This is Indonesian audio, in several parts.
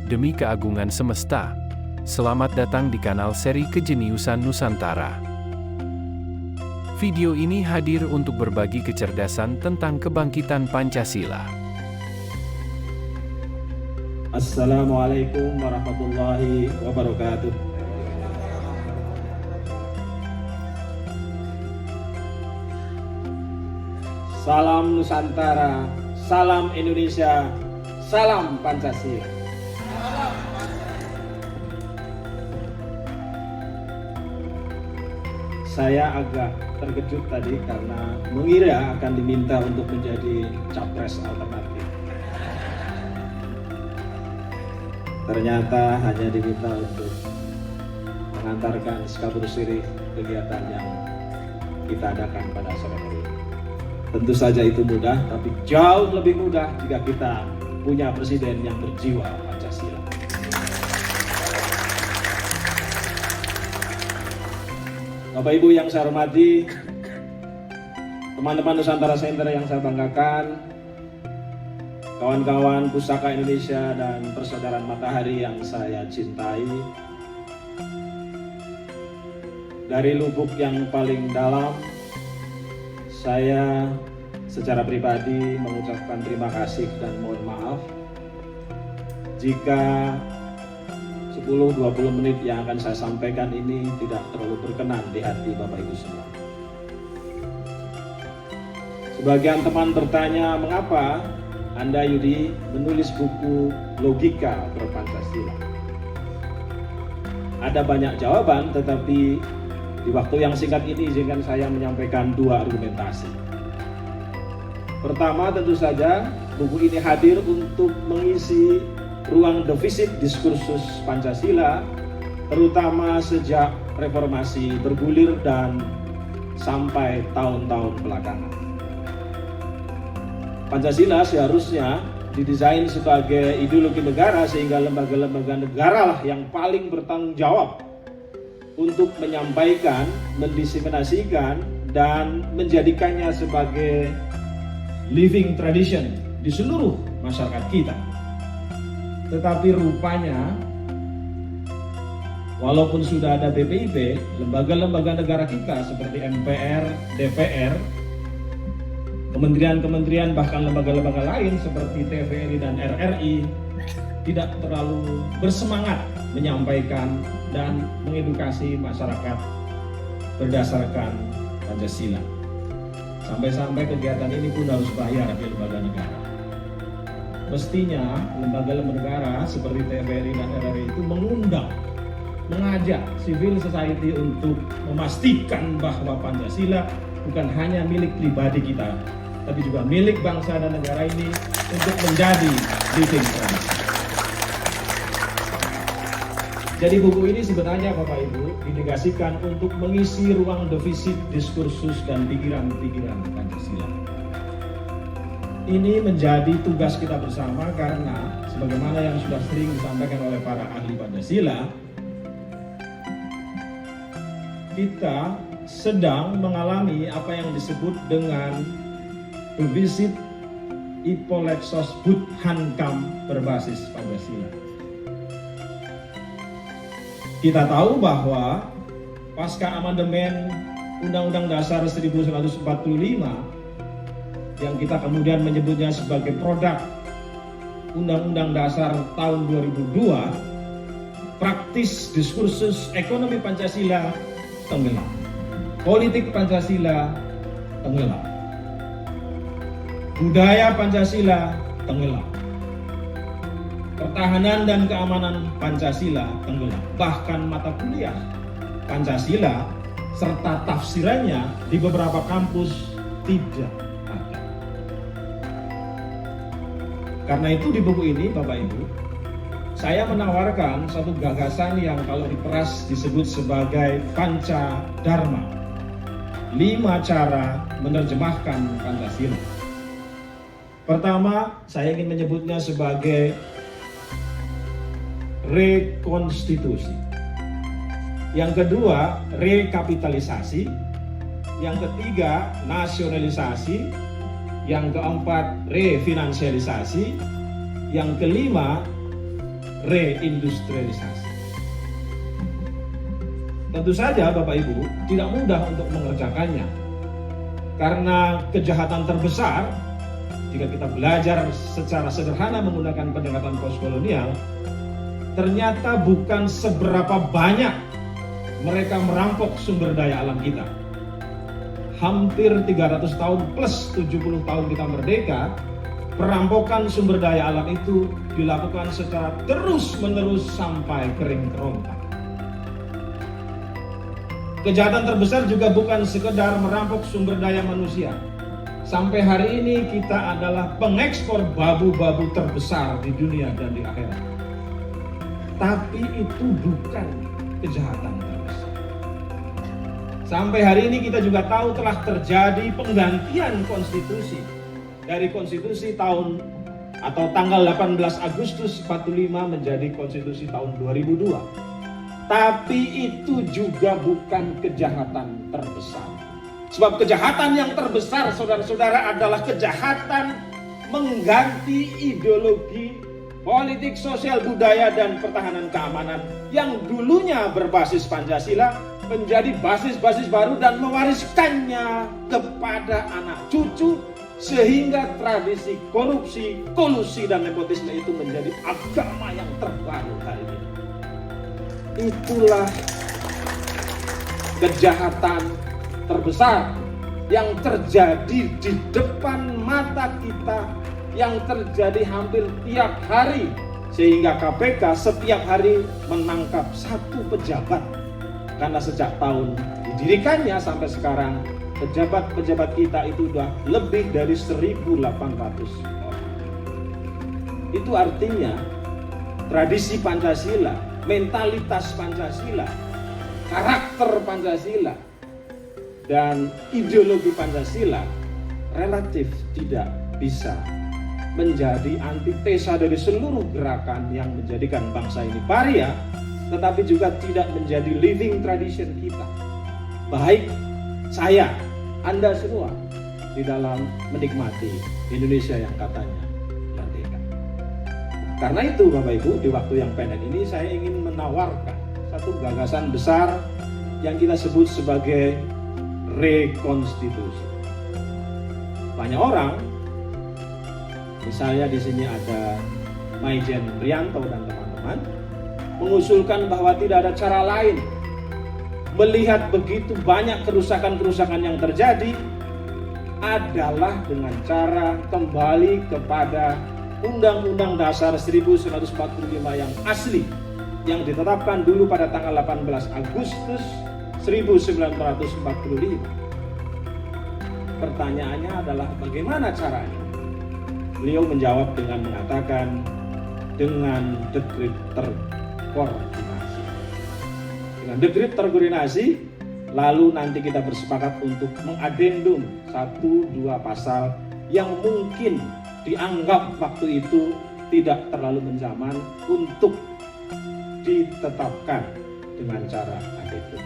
demi keagungan semesta. Selamat datang di kanal seri Kejeniusan Nusantara. Video ini hadir untuk berbagi kecerdasan tentang kebangkitan Pancasila. Assalamualaikum warahmatullahi wabarakatuh. Salam Nusantara, salam Indonesia, salam Pancasila. Saya agak terkejut tadi karena mengira akan diminta untuk menjadi capres alternatif. Ternyata hanya diminta untuk mengantarkan sekabur sirih kegiatan yang kita adakan pada sore hari ini. Tentu saja itu mudah, tapi jauh lebih mudah jika kita punya presiden yang berjiwa Pancasila. Bapak Ibu yang saya hormati, teman-teman Nusantara Center yang saya banggakan, kawan-kawan Pusaka Indonesia dan Persaudaraan Matahari yang saya cintai, dari lubuk yang paling dalam, saya secara pribadi mengucapkan terima kasih dan mohon maaf jika 10-20 menit yang akan saya sampaikan ini tidak terlalu berkenan di hati Bapak Ibu semua. Sebagian teman bertanya, mengapa Anda Yudi menulis buku Logika Berpancasila? Ada banyak jawaban, tetapi di waktu yang singkat ini izinkan saya menyampaikan dua argumentasi. Pertama, tentu saja buku ini hadir untuk mengisi ruang defisit diskursus Pancasila, terutama sejak reformasi bergulir dan sampai tahun-tahun belakangan. Pancasila seharusnya didesain sebagai ideologi negara sehingga lembaga-lembaga negara lah yang paling bertanggung jawab untuk menyampaikan, mendiseminasikan, dan menjadikannya sebagai living tradition di seluruh masyarakat kita. Tetapi rupanya, walaupun sudah ada BPIP, lembaga-lembaga negara kita seperti MPR, DPR, kementerian-kementerian, bahkan lembaga-lembaga lain seperti TVRI dan RRI tidak terlalu bersemangat menyampaikan dan mengedukasi masyarakat berdasarkan Pancasila. Sampai-sampai kegiatan ini pun harus bayar di lembaga negara. Mestinya lembaga-lembaga negara seperti TVRI dan RRI itu mengajak civil society untuk memastikan bahwa Pancasila bukan hanya milik pribadi kita, tapi juga milik bangsa dan negara ini untuk menjadi living tradition. Jadi buku ini sebenarnya Bapak Ibu dinegasikan untuk mengisi ruang defisit diskursus dan pikiran-pikiran Pancasila. Ini menjadi tugas kita bersama karena sebagaimana yang sudah sering disampaikan oleh para ahli Pancasila, kita sedang mengalami apa yang disebut dengan defisit Ipolexos Hankam berbasis Pancasila. Kita tahu bahwa pasca amandemen Undang-Undang Dasar 1945 yang kita kemudian menyebutnya sebagai produk Undang-Undang Dasar tahun 2002, praktis diskursus ekonomi Pancasila tenggelam, politik Pancasila tenggelam, budaya Pancasila tenggelam, pertahanan dan keamanan Pancasila tenggelam, bahkan mata kuliah Pancasila serta tafsirannya di beberapa kampus tidak ada. Karena itu di buku ini Bapak Ibu, saya menawarkan satu gagasan yang kalau diperas disebut sebagai Panca Dharma. 5 cara menerjemahkan Pancasila. Pertama, saya ingin menyebutnya sebagai rekonstitusi. Yang kedua, rekapitalisasi. Yang ketiga, nasionalisasi. Yang keempat, refinansialisasi. Yang kelima, reindustrialisasi. Tentu saja Bapak Ibu tidak mudah untuk mengerjakannya, karena kejahatan terbesar jika kita belajar secara sederhana menggunakan pendekatan postkolonial, ternyata bukan seberapa banyak mereka merampok sumber daya alam kita. Hampir 300 tahun plus 70 tahun kita merdeka, perampokan sumber daya alam itu dilakukan secara terus-menerus sampai kering kerontang. Kejahatan terbesar juga bukan sekedar merampok sumber daya manusia. Sampai hari ini kita adalah pengekspor babu-babu terbesar di dunia dan di akhirat. Tapi itu bukan kejahatan terbesar. Sampai hari ini kita juga tahu telah terjadi penggantian konstitusi. Dari konstitusi tahun atau tanggal 18 Agustus 45 menjadi konstitusi tahun 2002. Tapi itu juga bukan kejahatan terbesar. Sebab kejahatan yang terbesar, saudara-saudara, adalah kejahatan mengganti ideologi politik, sosial, budaya, dan pertahanan keamanan yang dulunya berbasis Pancasila menjadi basis-basis baru dan mewariskannya kepada anak cucu, sehingga tradisi korupsi, kolusi, dan nepotisme itu menjadi agama yang terbaru hari ini. Itulah kejahatan terbesar yang terjadi di depan mata kita, yang terjadi hampir tiap hari, sehingga KPK setiap hari menangkap satu pejabat. Karena sejak tahun didirikannya sampai sekarang, pejabat-pejabat kita itu sudah lebih dari 1.800 orang. Itu artinya tradisi Pancasila, mentalitas Pancasila, karakter Pancasila, dan ideologi Pancasila relatif tidak bisa menjadi antitesa dari seluruh gerakan yang menjadikan bangsa ini paria, tetapi juga tidak menjadi living tradition kita. Baik saya, Anda semua, di dalam menikmati Indonesia yang katanya merdeka. Karena itu Bapak Ibu, di waktu yang pendek ini saya ingin menawarkan satu gagasan besar yang kita sebut sebagai rekonstitusi. Banyak orang, misalnya di sini ada Maijen Rianto dan teman-teman, mengusulkan bahwa tidak ada cara lain melihat begitu banyak kerusakan-kerusakan yang terjadi adalah dengan cara kembali kepada Undang-Undang Dasar 1945 yang asli, yang ditetapkan dulu pada tanggal 18 Agustus 1945. Pertanyaannya adalah bagaimana caranya? Beliau menjawab dengan mengatakan dengan dekret terkoordinasi. Dengan dekret terkoordinasi, lalu nanti kita bersepakat untuk mengadendum 1-2 pasal yang mungkin dianggap waktu itu tidak terlalu menjaman untuk ditetapkan dengan cara adendum.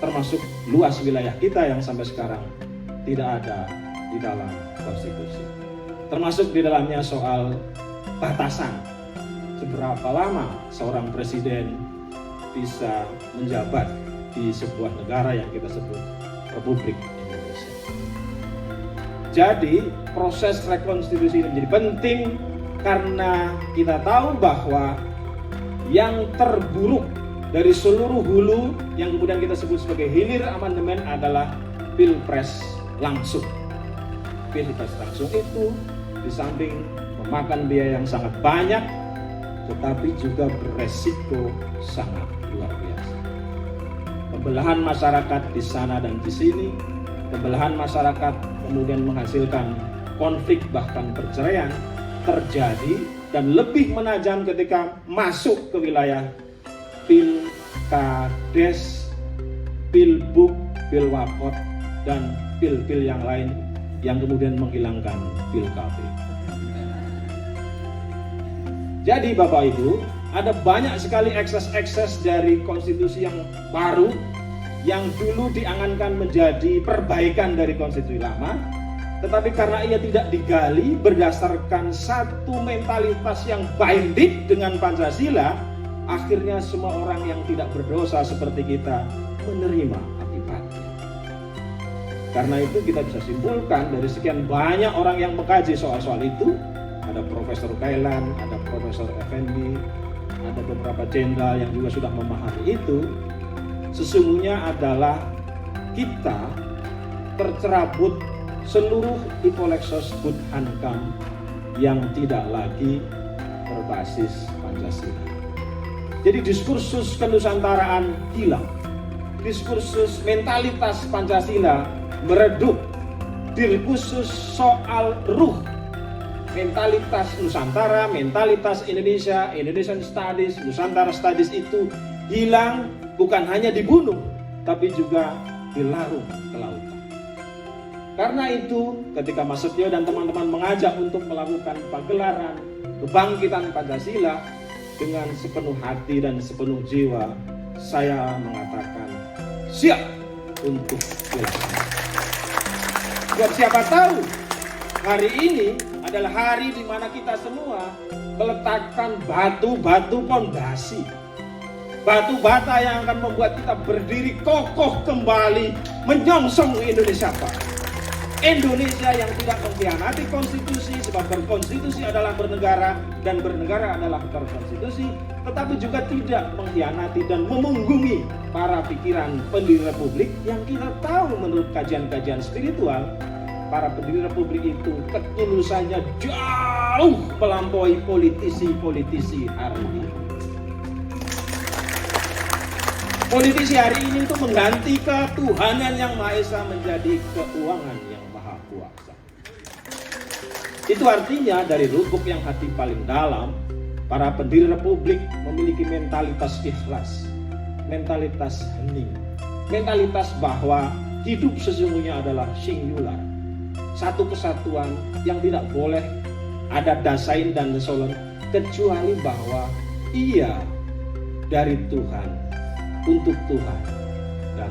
Termasuk luas wilayah kita yang sampai sekarang tidak ada di dalam konstitusi. Termasuk di dalamnya soal batasan seberapa lama seorang presiden bisa menjabat di sebuah negara yang kita sebut Republik Indonesia. Jadi proses rekonstitusi ini menjadi penting karena kita tahu bahwa yang terburuk dari seluruh hulu yang kemudian kita sebut sebagai hilir amandemen adalah pilpres langsung. Pilpres langsung itu di samping memakan biaya yang sangat banyak, tetapi juga beresiko sangat luar biasa. Pembelahan masyarakat di sana dan di sini, pembelahan masyarakat kemudian menghasilkan konflik bahkan perceraian terjadi dan lebih menajam ketika masuk ke wilayah pilkades, pilbuk, pilwakot, dan pil-pil yang lain yang kemudian menghilangkan pil-KB. Jadi Bapak Ibu, ada banyak sekali ekses-ekses dari konstitusi yang baru yang dulu diangankan menjadi perbaikan dari konstitusi lama, Tetapi karena ia tidak digali berdasarkan satu mentalitas yang binding dengan Pancasila, akhirnya semua orang yang tidak berdosa seperti kita menerima akibatnya. Karena itu kita bisa simpulkan dari sekian banyak orang yang mengkaji soal-soal itu, ada Profesor Kailan, ada Profesor Effendi, ada beberapa jenderal yang juga sudah memahami itu, sesungguhnya adalah kita tercerabut seluruh Ipolexos Bud Hankam yang tidak lagi berbasis Pancasila. Jadi diskursus kenusantaraan hilang, diskursus mentalitas Pancasila meredup, diskursus soal ruh, mentalitas Nusantara, mentalitas Indonesia, Indonesian Studies, Nusantara Studies itu hilang, bukan hanya dibunuh, tapi juga dilarung ke lautan. Karena itu, ketika Mas Setio dan teman-teman mengajak untuk melakukan pagelaran kebangkitan Pancasila dengan sepenuh hati dan sepenuh jiwa, saya mengatakan siap untuk dilaksanakan. Sebab siapa tahu hari ini adalah hari di mana kita semua meletakkan batu-batu pondasi, batu bata yang akan membuat kita berdiri kokoh kembali menyongsong Indonesia Pak. Indonesia yang tidak mengkhianati konstitusi, sebab berkonstitusi adalah bernegara dan bernegara adalah berkonstitusi, tetapi juga tidak mengkhianati dan memunggungi para pikiran pendiri republik yang kita tahu menurut kajian-kajian spiritual, para pendiri republik itu ketulusannya jauh melampaui politisi-politisi hari ini. Politisi hari ini untuk mengganti ketuhanan yang Maha Esa menjadi keuangan yang maha kuasa. Itu artinya dari lubuk yang hati paling dalam, para pendiri republik memiliki mentalitas ikhlas, mentalitas hening, mentalitas bahwa hidup sesungguhnya adalah singular, satu kesatuan yang tidak boleh ada dasain dan desolen, kecuali bahwa ia dari Tuhan, untuk Tuhan, dan